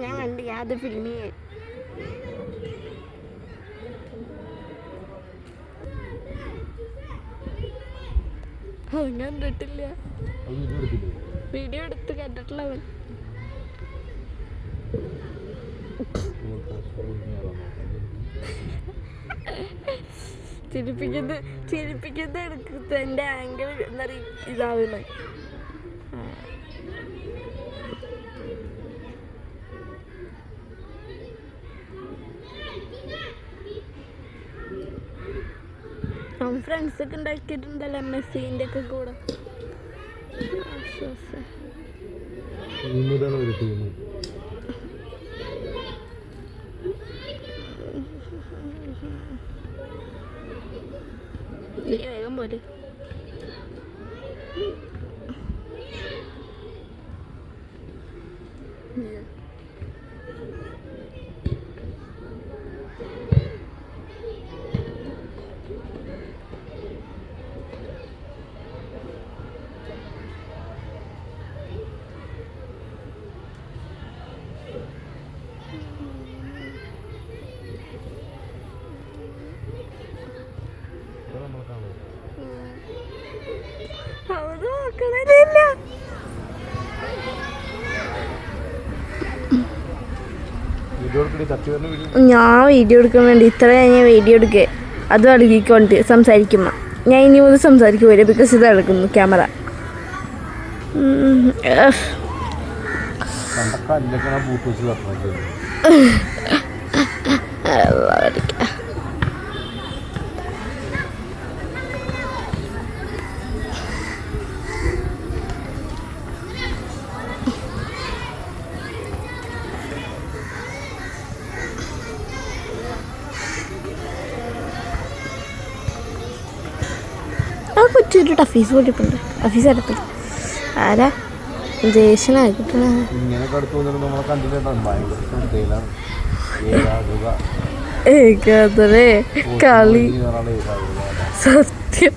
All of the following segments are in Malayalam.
ഞാൻ കണ്ട് യാതൊരു ഫിലിമേ ഞാൻ കണ്ടിട്ടില്ല. വീഡിയോ എടുത്ത് കണ്ടിട്ടില്ല അവൻ. ചിരിപ്പിക്കുന്ന എടുക്കുന്നതിൻ്റെ ആംഗിൾ എന്താ പറയുക ഇതാവുന്നു. അവൻ ഫ്രണ്ട്സൊക്കെ ഉണ്ടാക്കിയിട്ടുണ്ടല്ലോ മെസ്സിൻ്റെ ഒക്കെ കൂടെ. വേഗം പോലെ ഞാൻ വീഡിയോ എടുക്കാൻ വേണ്ടി ഇത്ര ഞാൻ വീഡിയോ എടുക്കേ അതും അടുക്കിക്കൊണ്ട് സംസാരിക്കുമ്പോൾ ഞാൻ ഇനി മുതൽ സംസാരിക്കുമല്ലോ ബിക്കോസ് ഇത് എടുക്കുന്നു ക്യാമറ. കൊച്ചൊരു ടഫീസ് പോയിട്ടുണ്ട്. ടഫീസ് അടുത്ത് ആരാ ജേഷനായിട്ടേ കളി സത്യം.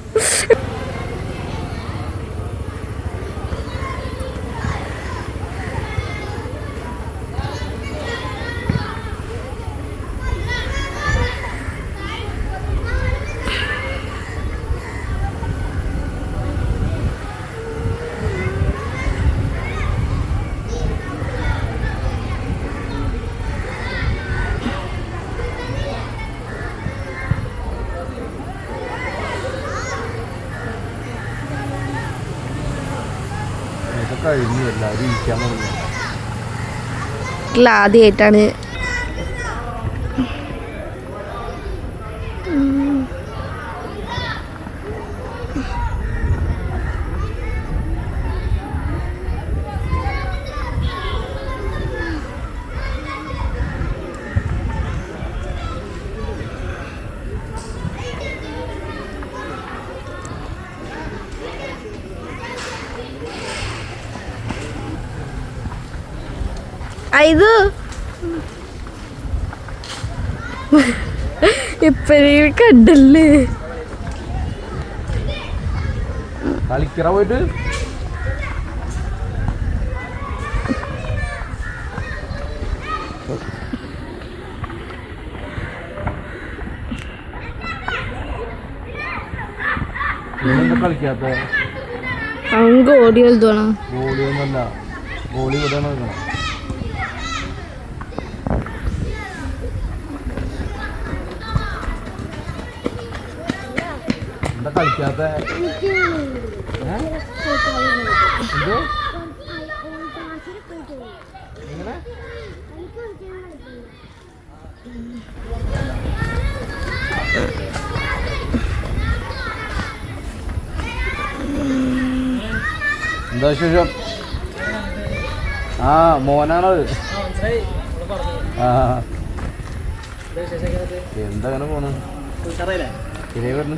ആദ്യമായിട്ടാണ് ഇത് ഇപ്പഴേ കണ്ടല്ലേ കളിക്കറ പോയിട്ട് കളിക്കാത്ത അങ്ങ് ഓടി വലുതാണ്. ഗോളിയൊന്നുമല്ല, ഗോളി വിടണം. എന്താ കളിക്കാത്ത എന്തോ എങ്ങനെ എന്താ വിശേഷം? ആ മോനാണത്. ആ എന്താ അങ്ങനെ പോണു? ശരിയായി പറഞ്ഞു.